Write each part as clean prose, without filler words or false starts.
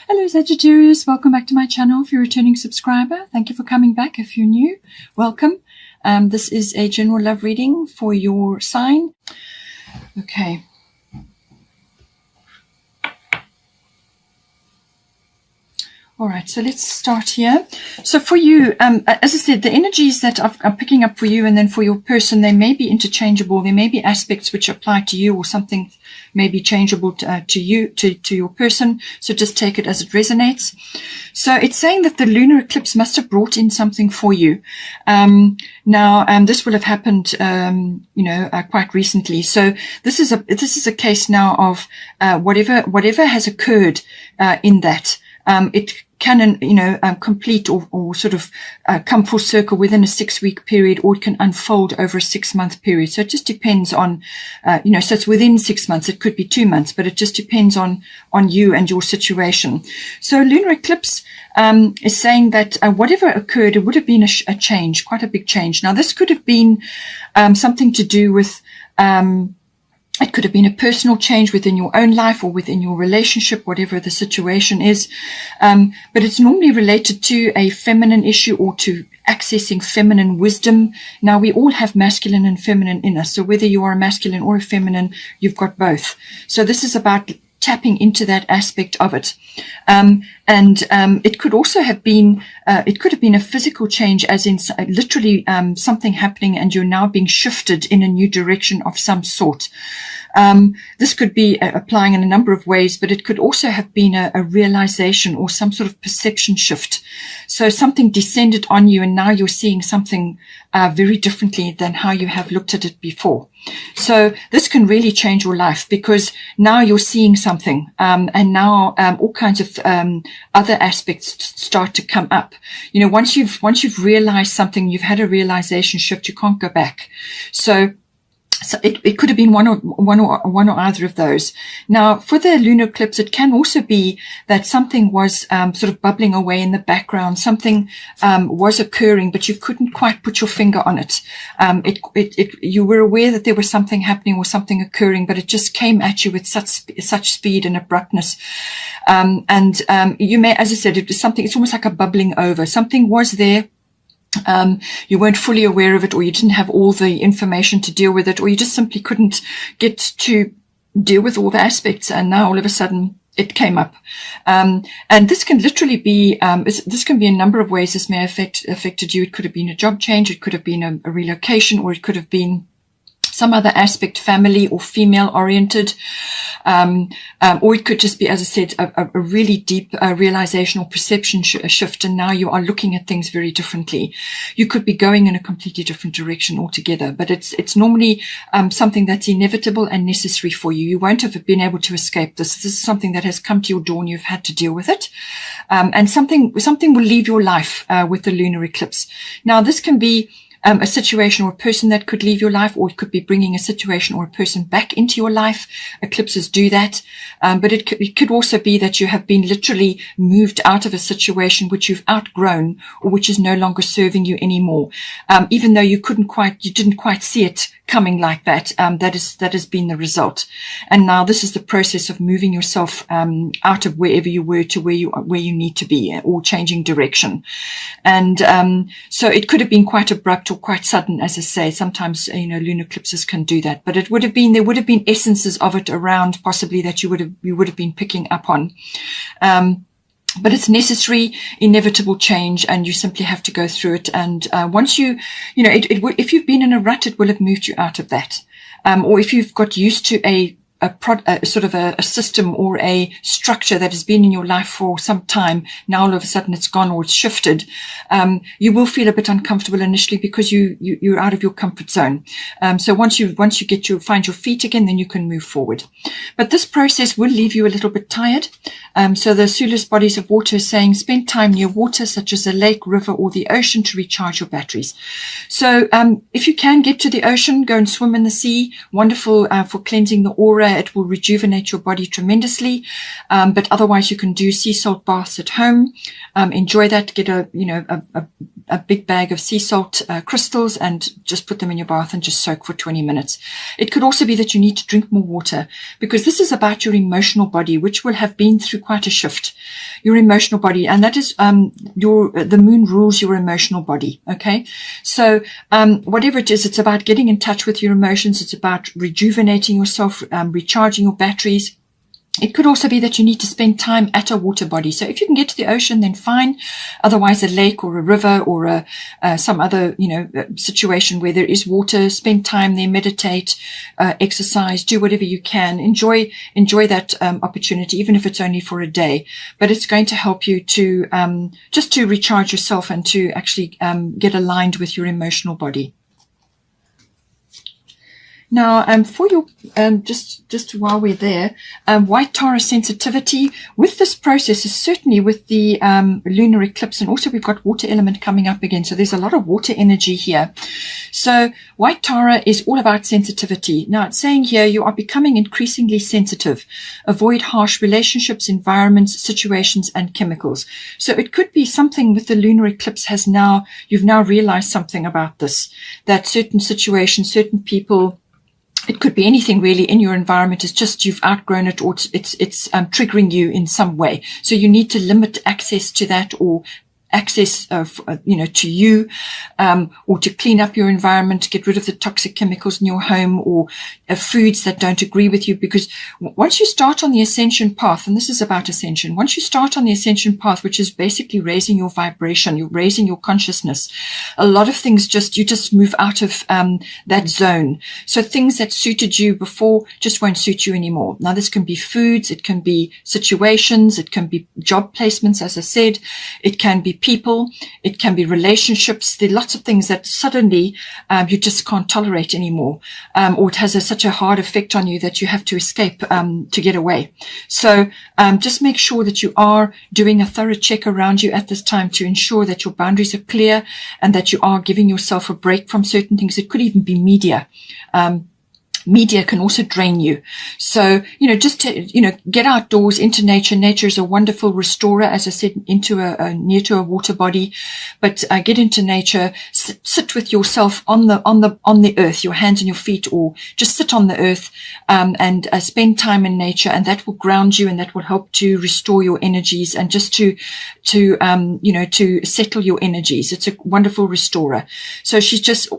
Hello Sagittarius, welcome back to my channel. If you're a returning subscriber, thank you for coming back. If you're new, welcome. This is a general love reading for your sign. Okay. All right, so let's start here. So for you, as I said, the energies that I'm picking up for you and then for your person, they may be interchangeable. There may be aspects which apply to you or something may be changeable to you, to your person. So just take it as it resonates. So it's saying that the lunar eclipse must have brought in something for you. This will have happened, quite recently. So this is a case now of whatever has occurred in that. It can, complete or sort of come full circle within a 6-week period, or it can unfold over a 6-month period. So it just depends on, so it's within 6 months. It could be 2 months, but it just depends on you and your situation. So lunar eclipse is saying that whatever occurred, it would have been a change, quite a big change. Now, this could have been something to do with it could have been a personal change within your own life or within your relationship, whatever the situation is. But it's normally related to a feminine issue or to accessing feminine wisdom. Now, we all have masculine and feminine in us. So whether you are a masculine or a feminine, you've got both. So this is about tapping into that aspect of it. It could also have been, it could have been a physical change, as in literally something happening and you're now being shifted in a new direction of some sort. This could be applying in a number of ways, but it could also have been a realization or some sort of perception shift. So something descended on you and now you're seeing something very differently than how you have looked at it before. So this can really change your life because now you're seeing something, and now all kinds of other aspects start to come up. Once you've realized something, you've had a realization shift, you can't go back. So it could have been one or either of those. Now, for the lunar eclipse, it can also be that something was sort of bubbling away in the background. Something was occurring, but you couldn't quite put your finger on it. You were aware that there was something happening or something occurring, but it just came at you with such speed and abruptness. You may, as I said, it was something. It's almost like a bubbling over. Something was there. You weren't fully aware of it, or you didn't have all the information to deal with it, or you just simply couldn't get to deal with all the aspects. And now all of a sudden it came up. And this can literally be, this can be a number of ways this may have affected you. It could have been a job change. It could have been a relocation, or it could have been some other aspect, family or female oriented. Or it could just be, as I said, a really deep realization or perception shift. And now you are looking at things very differently. You could be going in a completely different direction altogether, but it's normally something that's inevitable and necessary for you. You won't have been able to escape this. This is something that has come to your door and you've had to deal with it. And something will leave your life with the lunar eclipse. Now, this can be a situation or a person that could leave your life, or it could be bringing a situation or a person back into your life. Eclipses do that. But it could also be that you have been literally moved out of a situation which you've outgrown or which is no longer serving you anymore. Even though you didn't quite see it coming like that. That has been the result. And now this is the process of moving yourself out of wherever you were to where you need to be, or changing direction. And so it could have been quite abrupt or quite sudden, as I say. Sometimes lunar eclipses can do that. But there would have been essences of it around, possibly, that you would have been picking up on. But it's necessary, inevitable change, and you simply have to go through it. And once if you've been in a rut, it will have moved you out of that. Or if you've got used to a sort of a system or a structure that has been in your life for some time, now all of a sudden it's gone or it's shifted, you will feel a bit uncomfortable initially because you're out of your comfort zone. So once you find your feet again, then you can move forward. But this process will leave you a little bit tired. So the Ursula's bodies of water is saying spend time near water such as a lake, river, or the ocean to recharge your batteries. So if you can get to the ocean, go and swim in the sea. Wonderful for cleansing the aura. It will rejuvenate your body tremendously. But otherwise you can do sea salt baths at home. Enjoy that. Get a a big bag of sea salt crystals and just put them in your bath and just soak for 20 minutes. It could also be that you need to drink more water, because this is about your emotional body, which will have been through quite a shift. Your emotional body, and that is the moon rules your emotional body. Okay, so whatever it is, it's about getting in touch with your emotions. It's about rejuvenating yourself, recharging your batteries. It could also be that you need to spend time at a water body. So if you can get to the ocean, then fine. Otherwise, a lake or a river or some other, situation where there is water, spend time there, meditate, exercise, do whatever you can. Enjoy that opportunity, even if it's only for a day. But it's going to help you to just to recharge yourself and to actually get aligned with your emotional body. Now, for your, just while we're there, white Tara sensitivity with this process is certainly with the lunar eclipse, and also we've got water element coming up again. So there's a lot of water energy here. So white Tara is all about sensitivity. Now it's saying here you are becoming increasingly sensitive. Avoid harsh relationships, environments, situations, and chemicals. So it could be something with the lunar eclipse you've now realized something about this, that certain situations, certain people, it could be anything really in your environment. It's just you've outgrown it, or it's triggering you in some way. So you need to limit access to that, or access of, to you, or to clean up your environment, get rid of the toxic chemicals in your home, or foods that don't agree with you. Because once you start on the ascension path, and this is about ascension, once you start on the ascension path, which is basically raising your vibration, you're raising your consciousness, a lot of things you just move out of that zone. So things that suited you before just won't suit you anymore. Now this can be foods, it can be situations, it can be job placements, as I said, it can be people, it can be relationships. There are lots of things that suddenly you just can't tolerate anymore, or it has such a hard effect on you that you have to escape to get away. So just make sure that you are doing a thorough check around you at this time to ensure that your boundaries are clear and that you are giving yourself a break from certain things. It could even be media. Media can also drain you. So, just to, get outdoors into nature. Nature is a wonderful restorer, as I said, into near to a water body. But get into nature, sit with yourself on the earth, your hands and your feet, or just sit on the earth, and spend time in nature, and that will ground you, and that will help to restore your energies, and just to settle your energies. It's a wonderful restorer. So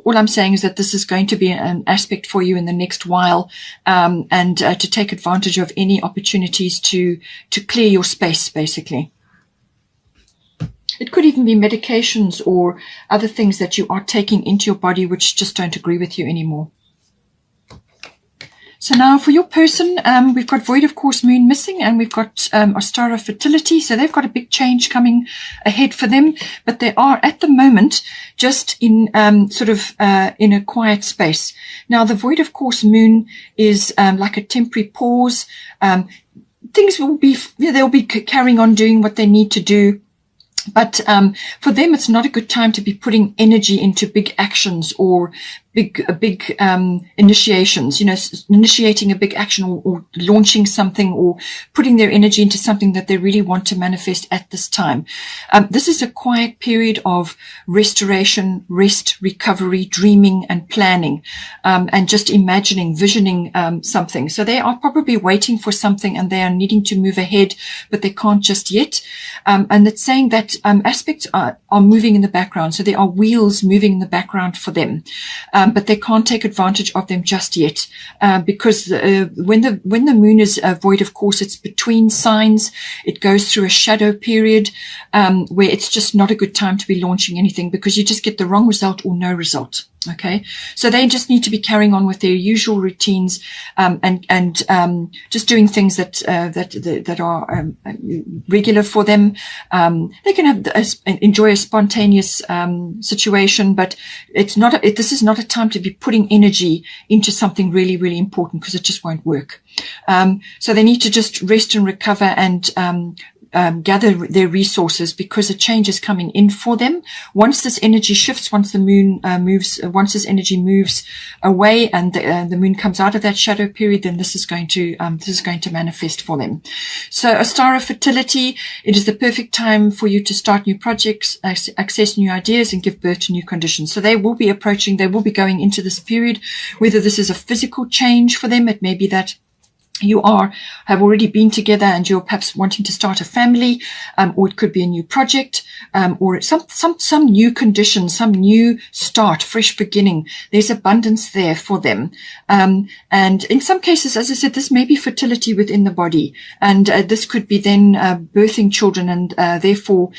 all I'm saying is that this is going to be an aspect for you in the next while, and to take advantage of any opportunities to clear your space, basically. It could even be medications or other things that you are taking into your body which just don't agree with you anymore. So now for your person, we've got Void of Course Moon missing, and we've got Ostara Fertility. So they've got a big change coming ahead for them, but they are at the moment just in in a quiet space. Now the Void of Course Moon is like a temporary pause. Things will be, they'll be carrying on doing what they need to do. But for them, it's not a good time to be putting energy into big actions or big initiations, initiating a big action, or launching something, or putting their energy into something that they really want to manifest at this time. This is a quiet period of restoration, rest, recovery, dreaming and planning, and just imagining, visioning something. So they are probably waiting for something, and they are needing to move ahead, but they can't just yet. And it's saying that aspects are moving in the background. So there are wheels moving in the background for them. But they can't take advantage of them just yet, because when the moon is void, of course, it's between signs. It goes through a shadow period where it's just not a good time to be launching anything, because you just get the wrong result or no result. Okay, so they just need to be carrying on with their usual routines, and just doing things that are regular for them. They can enjoy a spontaneous situation, but this is not a time to be putting energy into something really, really important, because it just won't work. So they need to just rest and recover, and gather their resources, because a change is coming in for them. Once this energy shifts, once the moon once this energy moves away and the moon comes out of that shadow period, then this is going to manifest for them. So a star of fertility, it is the perfect time for you to start new projects, access new ideas, and give birth to new conditions. So they will be going into this period, whether this is a physical change for them. It may be that you have already been together and you're perhaps wanting to start a family, or it could be a new project, or some new condition, some new start, fresh beginning. There's abundance there for them. And in some cases, as I said, this may be fertility within the body, and this could be then birthing children, and therefore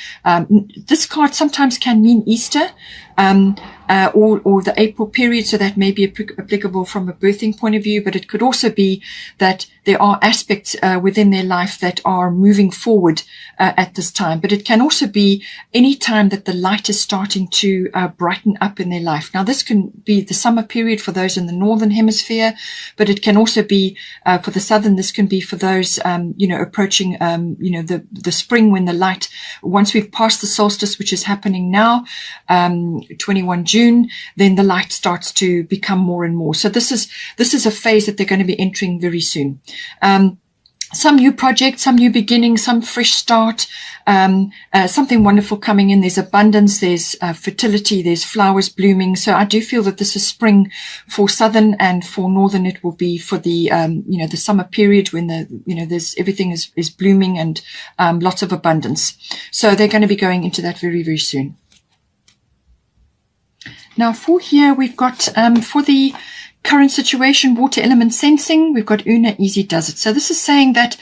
this card sometimes can mean Easter, or the April period, so that may be applicable from a birthing point of view, but it could also be that there are aspects within their life that are moving forward at this time. But it can also be any time that the light is starting to brighten up in their life. Now, this can be the summer period for those in the northern hemisphere, but it can also be for the southern. This can be for those, approaching, the spring, when the light, once we've passed the solstice, which is happening now, 21 June, then the light starts to become more and more. So this is a phase that they're going to be entering very soon. Some new project, some new beginning, some fresh start, something wonderful coming in. There's abundance, there's fertility, there's flowers blooming. So I do feel that this is spring for southern, and for northern it will be for the the summer period, when there's everything is blooming and lots of abundance. So they're going to be going into that very, very soon. Now for here we've got for the current situation, water element sensing, we've got Una easy does it. So this is saying that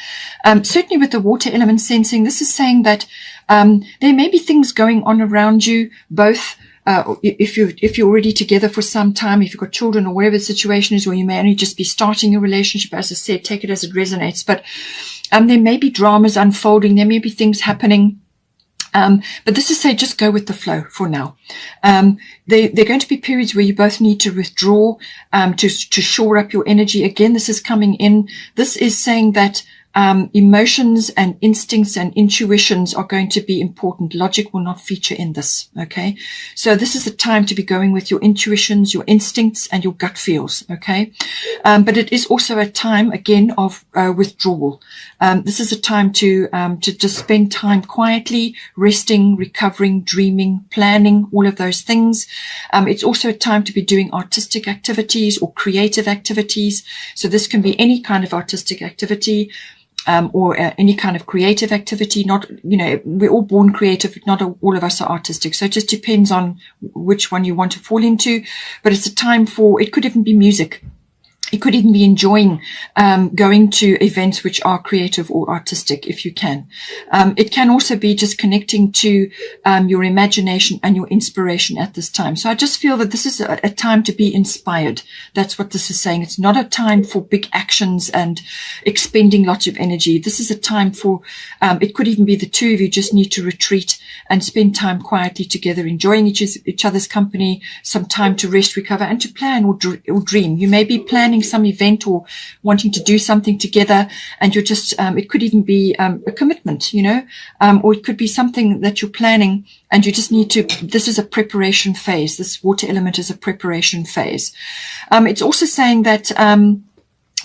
certainly with the water element sensing, this is saying that there may be things going on around you, both if you're already together for some time, if you've got children, or whatever the situation is, or you may only just be starting a relationship. As I said, take it as it resonates. But there may be dramas unfolding, there may be things happening. But this is say, just go with the flow for now. There are going to be periods where you both need to withdraw, to shore up your energy. Again, this is coming in. This is saying that emotions and instincts and intuitions are going to be important. Logic will not feature in this. Okay. So this is the time to be going with your intuitions, your instincts, and your gut feels. Okay. But it is also a time, again, of withdrawal. This is a time to just spend time quietly, resting, recovering, dreaming, planning, all of those things. It's also a time to be doing artistic activities or creative activities. So this can be any kind of artistic activity, or any kind of creative activity. Not, we're all born creative, but not all of us are artistic. So it just depends on which one you want to fall into. But it's a time for, it could even be music. It could even be enjoying going to events which are creative or artistic, if you can. It can also be just connecting to your imagination and your inspiration at this time. So I just feel that this is a time to be inspired. That's what this is saying. It's not a time for big actions and expending lots of energy. This is a time for, it could even be the two of you just need to retreat and spend time quietly together, enjoying each other's company, some time to rest, recover, and to plan or dream. You may be planning some event or wanting to do something together, and you're just, it could even be a commitment, or it could be something that you're planning and you just need to, this is a preparation phase. This water element is a preparation phase. It's also saying that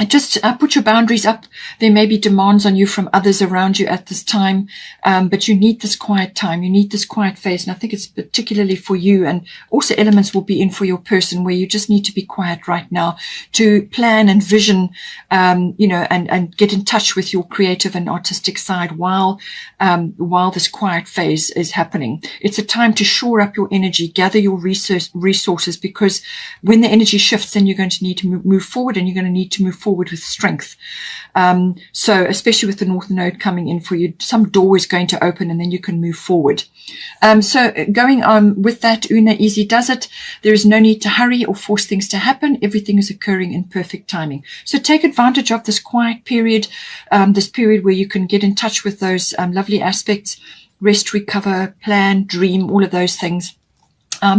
just put your boundaries up. There may be demands on you from others around you at this time, but you need this quiet time. You need this quiet phase. And I think it's particularly for you, and also elements will be in for your person, where you just need to be quiet right now to plan and vision, and get in touch with your creative and artistic side while this quiet phase is happening. It's a time to shore up your energy, gather your resources, because when the energy shifts, then you're going to need to move forward, and you're going to need to move forward with strength. So especially with the North Node coming in for you, some door is going to open and then you can move forward. So going on with that, Una easy does it. There is no need to hurry or force things to happen. Everything is occurring in perfect timing. So take advantage of this quiet period, this period where you can get in touch with those lovely aspects, rest, recover, plan, dream, all of those things.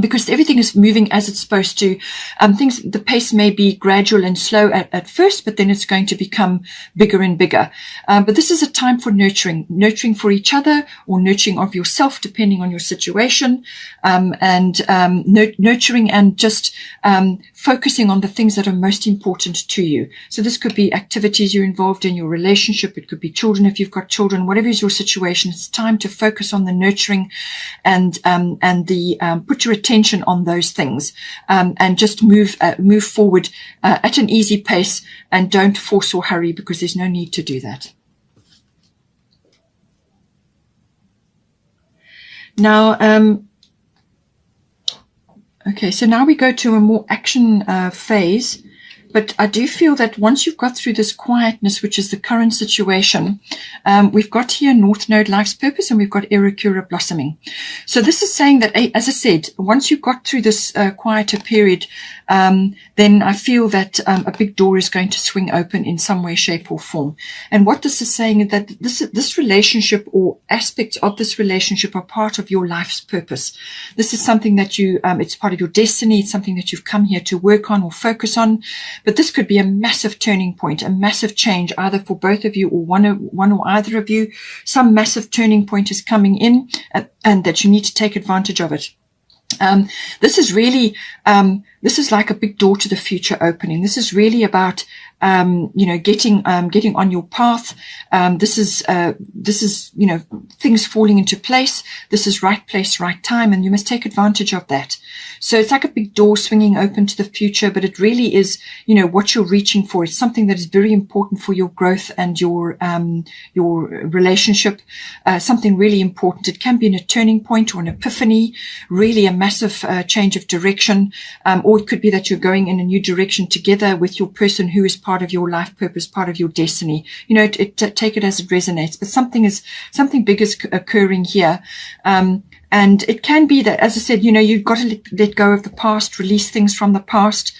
because everything is moving as it's supposed to. The pace may be gradual and slow at first, but then it's going to become bigger and bigger. But this is a time for nurturing for each other, or nurturing of yourself, depending on your situation, nurturing and just focusing on the things that are most important to you. So this could be activities you're involved in, your relationship. It could be children if you've got children. Whatever is your situation, it's time to focus on the nurturing and put your attention on those things, and just move forward at an easy pace, and don't force or hurry, because there's no need to do that. Now, okay, so now we go to a more action phase. But I do feel that once you've got through this quietness, which is the current situation, we've got here North Node, life's purpose, and we've got Eracura blossoming. So this is saying that, as I said, once you've got through this quieter period, then I feel that a big door is going to swing open in some way, shape, or form. And what this is saying is that this relationship, or aspects of this relationship, are part of your life's purpose. This is something that it's part of your destiny. It's something that you've come here to work on or focus on. But this could be a massive turning point, a massive change, either for both of you or one or either of you. Some massive turning point is coming in, and that you need to take advantage of it. This is really, this is like a big door to the future opening. This is really about, getting on your path. This is, things falling into place. This is right place, right time, and you must take advantage of that. So it's like a big door swinging open to the future, but it really is, what you're reaching for. It's something that is very important for your growth and your relationship, something really important. It can be a turning point or an epiphany, really a massive change of direction, or it could be that you're going in a new direction together with your person who is part of your life purpose, part of your destiny. Take it as it resonates, but something big is occurring here. And it can be that, as I said, you've got to let go of the past, release things from the past.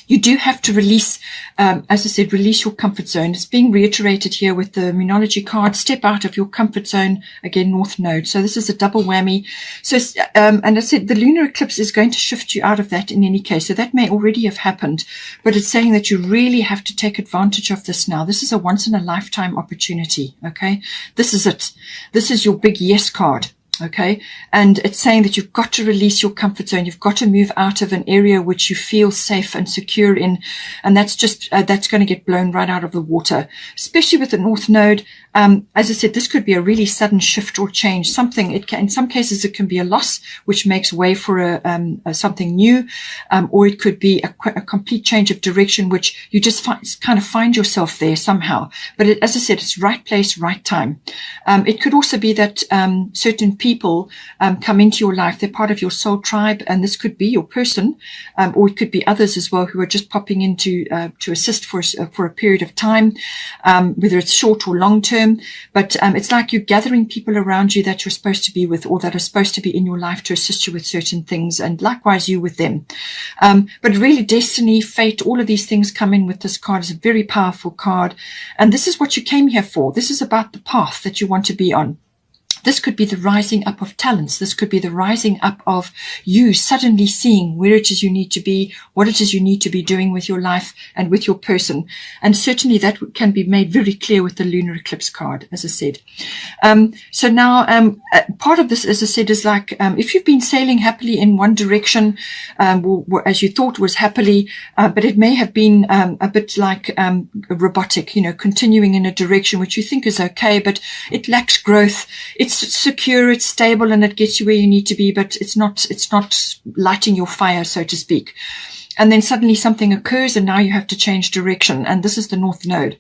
You do have to release, as I said, release your comfort zone. It's being reiterated here with the Moonology card. Step out of your comfort zone. Again, North Node. So this is a double whammy. So, and I said the lunar eclipse is going to shift you out of that in any case. So that may already have happened, but it's saying that you really have to take advantage of this now. This is a once in a lifetime opportunity. Okay. This is it. This is your big yes card. Okay. And it's saying that you've got to release your comfort zone. You've got to move out of an area which you feel safe and secure in. And that's just, that's going to get blown right out of the water, especially with the North Node. As I said, this could be a really sudden shift or change. In some cases, it can be a loss, which makes way for something new. Or it could be a complete change of direction, which you just kind of find yourself there somehow. But as I said, it's right place, right time. It could also be that, certain people, come into your life. They're part of your soul tribe. And this could be your person, or it could be others as well who are just popping in to assist for a period of time, whether it's short or long term. But it's like you're gathering people around you that you're supposed to be with, or that are supposed to be in your life to assist you with certain things, and likewise you with them. But really, destiny, fate, all of these things come in with this card. It's a very powerful card, and this is what you came here for. This is about the path that you want to be on. This could be the rising up of talents. This could be the rising up of you suddenly seeing where it is you need to be, what it is you need to be doing with your life and with your person. And certainly that can be made very clear with the lunar eclipse card, as I said. So now, part of this, as I said, is like, if you've been sailing happily in one direction, as you thought was happily, but it may have been a bit like robotic, continuing in a direction which you think is okay, but it lacks growth. It's secure, it's stable, and it gets you where you need to be, but it's not lighting your fire, so to speak. And then suddenly something occurs, and now you have to change direction. And this is the North Node.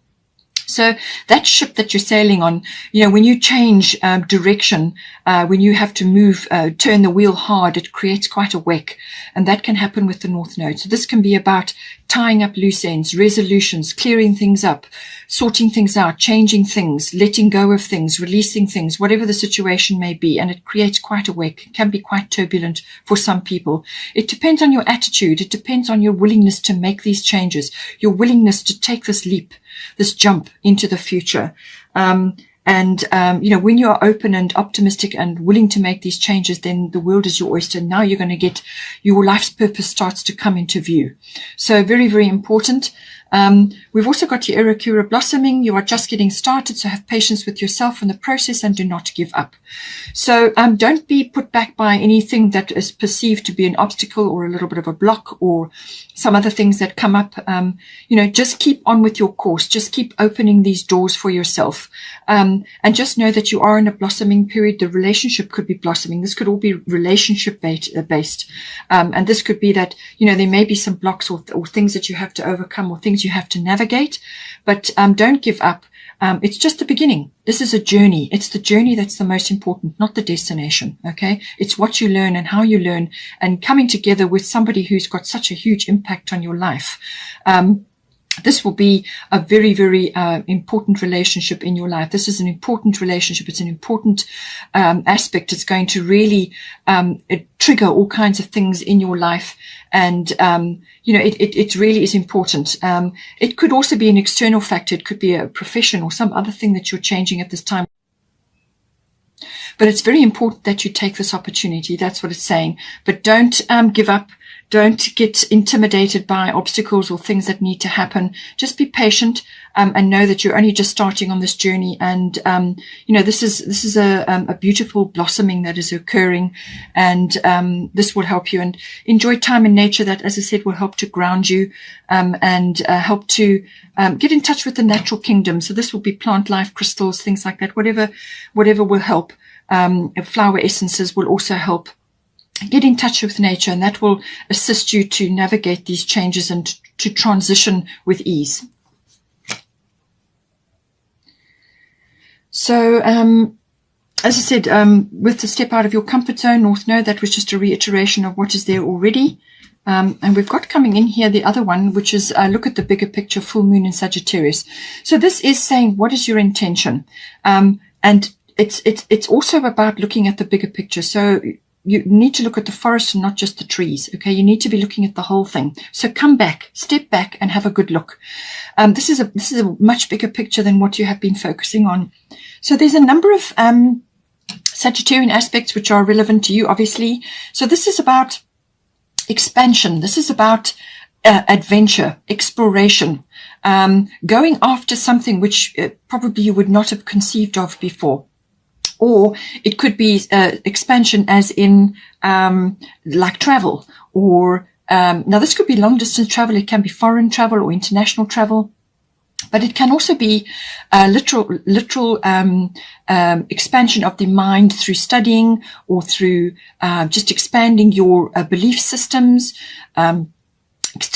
So that ship that you're sailing on, when you change direction, when you have to move, turn the wheel hard, it creates quite a wake. And that can happen with the North Node. So this can be about tying up loose ends, resolutions, clearing things up, sorting things out, changing things, letting go of things, releasing things, whatever the situation may be. And it creates quite a wake. It can be quite turbulent for some people. It depends on your attitude. It depends on your willingness to make these changes, your willingness to take this leap, this jump into the future. And, when you are open and optimistic and willing to make these changes, then the world is your oyster. Now you're going to get your life's purpose starts to come into view. So very, very important. We've also got your Ursula blossoming. You are just getting started, so have patience with yourself in the process and do not give up. So don't be put back by anything that is perceived to be an obstacle or a little bit of a block or some other things that come up. Just keep on with your course. Just keep opening these doors for yourself. And just know that you are in a blossoming period. The relationship could be blossoming. This could all be relationship based. And this could be that, there may be some blocks or things that you have to overcome or things you have to navigate, but don't give up. It's just the beginning. This is a journey. It's the journey that's the most important, not the destination. Okay. It's what you learn and how you learn and coming together with somebody who's got such a huge impact on your life. This will be a very, very important relationship in your life. This is an important relationship. It's an important aspect. It's going to really trigger all kinds of things in your life. And, it really is important. It could also be an external factor. It could be a profession or some other thing that you're changing at this time. But it's very important that you take this opportunity. That's what it's saying. But don't give up. Don't get intimidated by obstacles or things that need to happen. Just be patient and know that you're only just starting on this journey. And this is a beautiful blossoming that is occurring, and this will help you. And enjoy time in nature. That, as I said, will help to ground you and help to get in touch with the natural kingdom. So this will be plant life, crystals, things like that. Whatever will help. Flower essences will also help. Get in touch with nature, and that will assist you to navigate these changes and to transition with ease. So, as I said, with the step out of your comfort zone, North Node, that was just a reiteration of what is there already. And we've got coming in here the other one, which is look at the bigger picture, full moon in Sagittarius. So this is saying, what is your intention? And it's also about looking at the bigger picture. So you need to look at the forest and not just the trees. Okay. You need to be looking at the whole thing. So come back, step back and have a good look. This is a much bigger picture than what you have been focusing on. So there's a number of, Sagittarian aspects which are relevant to you, obviously. So this is about expansion. This is about adventure, exploration, going after something which probably you would not have conceived of before. Or it could be expansion as in like travel, or now this could be long distance travel. It can be foreign travel or international travel, but it can also be literal expansion of the mind through studying or through just expanding your belief systems,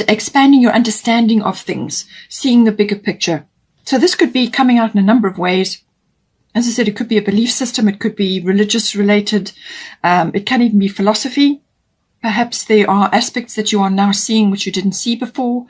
expanding your understanding of things, seeing the bigger picture. So this could be coming out in a number of ways. As I said, it could be a belief system. It could be religious related. It can even be philosophy. Perhaps there are aspects that you are now seeing which you didn't see before.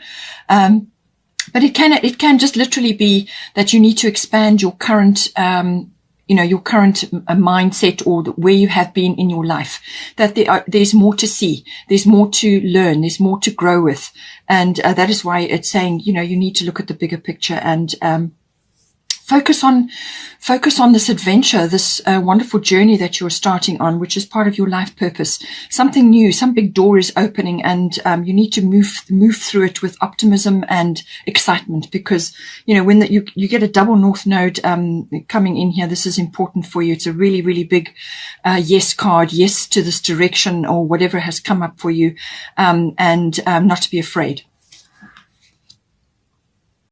But it can just literally be that you need to expand your current, your current mindset or where you have been in your life, that there's more to see. There's more to learn. There's more to grow with. And that is why it's saying, you need to look at the bigger picture and, focus on this adventure, this wonderful journey that you're starting on, which is part of your life purpose. Something new, some big door is opening, and you need to move through it with optimism and excitement, because when you get a double North Node coming in here, this is important for you. It's a really, really big yes card, yes to this direction or whatever has come up for you, and not to be afraid.